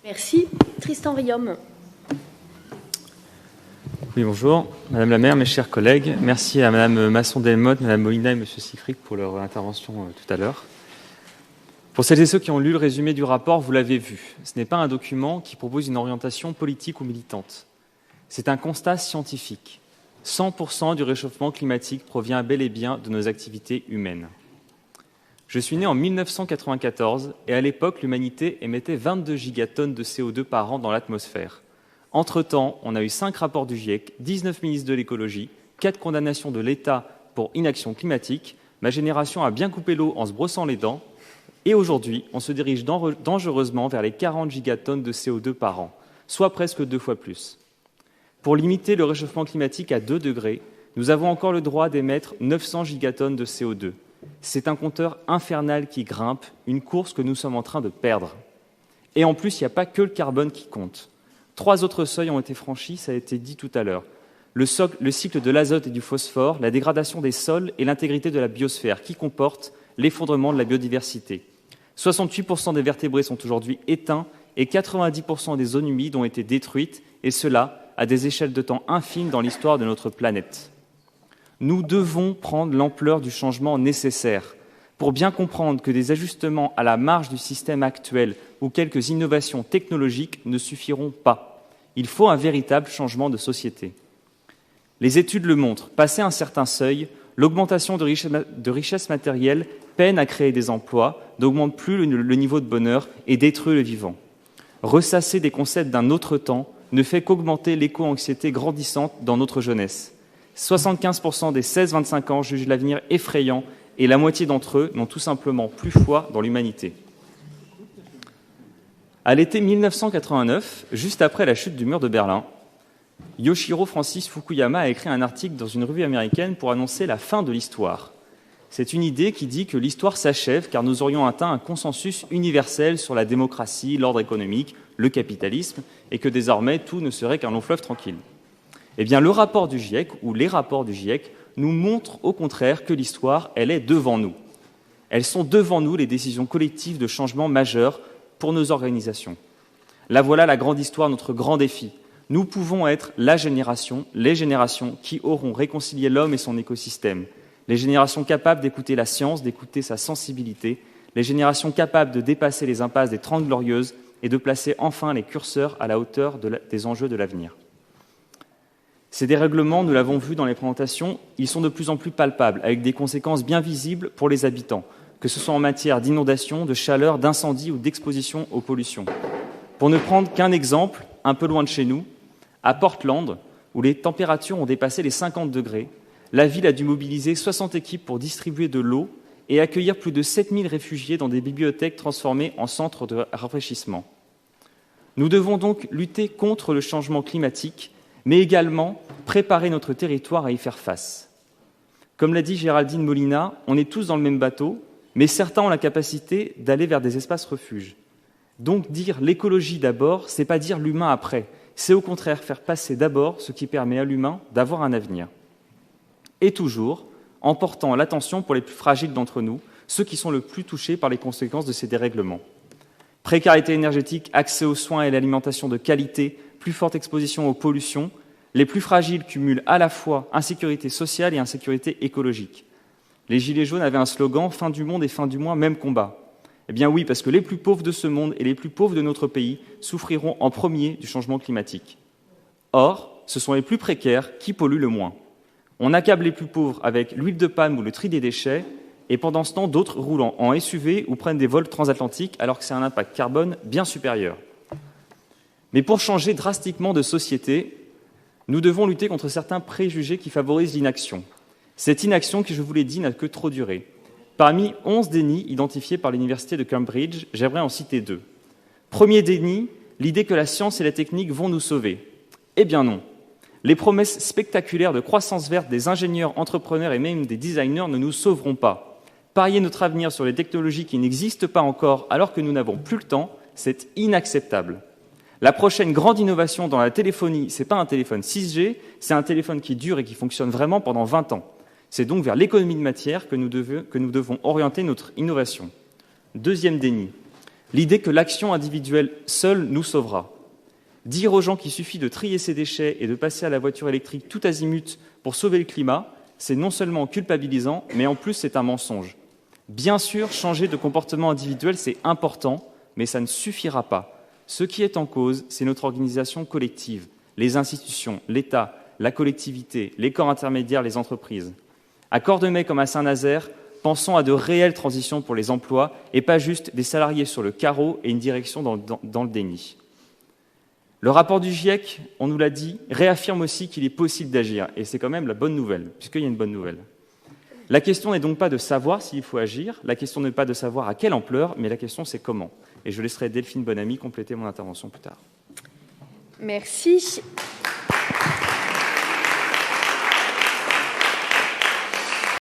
Merci. Tristan Riom. Oui, bonjour. Madame la maire, mes chers collègues, merci à Madame Masson-Delmotte, Madame Molina et Monsieur Siffrick pour leur intervention tout à l'heure. Pour celles et ceux qui ont lu le résumé du rapport, vous l'avez vu. Ce n'est pas un document qui propose une orientation politique ou militante. C'est un constat scientifique. 100% du réchauffement climatique provient bel et bien de nos activités humaines. Je suis né en 1994 et à l'époque, l'humanité émettait 22 gigatonnes de CO2 par an dans l'atmosphère. Entre-temps, on a eu 5 rapports du GIEC, 19 ministres de l'écologie, 4 condamnations de l'État pour inaction climatique. Ma génération a bien coupé l'eau en se brossant les dents. Et aujourd'hui, on se dirige dangereusement vers les 40 gigatonnes de CO2 par an, soit presque 2 fois plus. Pour limiter le réchauffement climatique à 2 degrés, nous avons encore le droit d'émettre 900 gigatonnes de CO2. C'est un compteur infernal qui grimpe, une course que nous sommes en train de perdre. Et en plus, il n'y a pas que le carbone qui compte. 3 autres seuils ont été franchis, ça a été dit tout à l'heure. Le cycle de l'azote et du phosphore, la dégradation des sols et l'intégrité de la biosphère, qui comporte l'effondrement de la biodiversité. 68% des vertébrés sont aujourd'hui éteints et 90% des zones humides ont été détruites, et cela à des échelles de temps infimes dans l'histoire de notre planète. Nous devons prendre l'ampleur du changement nécessaire pour bien comprendre que des ajustements à la marge du système actuel ou quelques innovations technologiques ne suffiront pas. Il faut un véritable changement de société. Les études le montrent, passé un certain seuil, l'augmentation de richesse matérielle peine à créer des emplois, n'augmente plus le niveau de bonheur et détruit le vivant. Ressasser des concepts d'un autre temps ne fait qu'augmenter l'éco-anxiété grandissante dans notre jeunesse. 75% des 16-25 ans jugent l'avenir effrayant et la moitié d'entre eux n'ont tout simplement plus foi dans l'humanité. À l'été 1989, juste après la chute du mur de Berlin, Yoshiro Francis Fukuyama a écrit un article dans une revue américaine pour annoncer la fin de l'histoire. C'est une idée qui dit que l'histoire s'achève car nous aurions atteint un consensus universel sur la démocratie, l'ordre économique, le capitalisme, et que désormais tout ne serait qu'un long fleuve tranquille. Eh bien, le rapport du GIEC, ou les rapports du GIEC, nous montrent au contraire que l'histoire, elle est devant nous. Elles sont devant nous les décisions collectives de changement majeurs pour nos organisations. Là voilà la grande histoire, notre grand défi. Nous pouvons être la génération, les générations qui auront réconcilié l'homme et son écosystème, les générations capables d'écouter la science, d'écouter sa sensibilité, les générations capables de dépasser les impasses des 30 glorieuses et de placer enfin les curseurs à la hauteur des enjeux de l'avenir. Ces dérèglements, nous l'avons vu dans les présentations, ils sont de plus en plus palpables, avec des conséquences bien visibles pour les habitants, que ce soit en matière d'inondation, de chaleur, d'incendie ou d'exposition aux pollutions. Pour ne prendre qu'un exemple, un peu loin de chez nous, à Portland, où les températures ont dépassé les 50 degrés, la ville a dû mobiliser 60 équipes pour distribuer de l'eau et accueillir plus de 7000 réfugiés dans des bibliothèques transformées en centres de rafraîchissement. Nous devons donc lutter contre le changement climatique, mais également préparer notre territoire à y faire face. Comme l'a dit Géraldine Molina, on est tous dans le même bateau, mais certains ont la capacité d'aller vers des espaces refuges. Donc dire l'écologie d'abord, ce n'est pas dire l'humain après, c'est au contraire faire passer d'abord ce qui permet à l'humain d'avoir un avenir. Et toujours en portant l'attention pour les plus fragiles d'entre nous, ceux qui sont le plus touchés par les conséquences de ces dérèglements. Précarité énergétique, accès aux soins et à l'alimentation de qualité, plus forte exposition aux pollutions, les plus fragiles cumulent à la fois insécurité sociale et insécurité écologique. Les Gilets jaunes avaient un slogan « Fin du monde et fin du mois, même combat ». Eh bien oui, parce que les plus pauvres de ce monde et les plus pauvres de notre pays souffriront en premier du changement climatique. Or, ce sont les plus précaires qui polluent le moins. On accable les plus pauvres avec l'huile de palme ou le tri des déchets, et pendant ce temps, d'autres roulent en SUV ou prennent des vols transatlantiques alors que c'est un impact carbone bien supérieur. Mais pour changer drastiquement de société, nous devons lutter contre certains préjugés qui favorisent l'inaction. Cette inaction, qui je vous l'ai dit, n'a que trop duré. Parmi 11 dénis identifiés par l'université de Cambridge, j'aimerais en citer 2. Premier déni, l'idée que la science et la technique vont nous sauver. Eh bien non. Les promesses spectaculaires de croissance verte des ingénieurs, entrepreneurs et même des designers ne nous sauveront pas. Parier notre avenir sur les technologies qui n'existent pas encore alors que nous n'avons plus le temps, c'est inacceptable. La prochaine grande innovation dans la téléphonie, ce n'est pas un téléphone 6G, c'est un téléphone qui dure et qui fonctionne vraiment pendant 20 ans. C'est donc vers l'économie de matière que nous devons orienter notre innovation. Deuxième déni. L'idée que l'action individuelle seule nous sauvera. Dire aux gens qu'il suffit de trier ses déchets et de passer à la voiture électrique tout azimut pour sauver le climat, c'est non seulement culpabilisant, mais en plus c'est un mensonge. Bien sûr, changer de comportement individuel, c'est important, mais ça ne suffira pas. Ce qui est en cause, c'est notre organisation collective, les institutions, l'État, la collectivité, les corps intermédiaires, les entreprises. À Cordemais comme à Saint-Nazaire, pensons à de réelles transitions pour les emplois et pas juste des salariés sur le carreau et une direction dans le déni. Le rapport du GIEC, on nous l'a dit, réaffirme aussi qu'il est possible d'agir. Et c'est quand même la bonne nouvelle, puisqu'il y a une bonne nouvelle. La question n'est donc pas de savoir s'il faut agir, la question n'est pas de savoir à quelle ampleur, mais la question c'est comment. Et je laisserai Delphine Bonamy compléter mon intervention plus tard. Merci.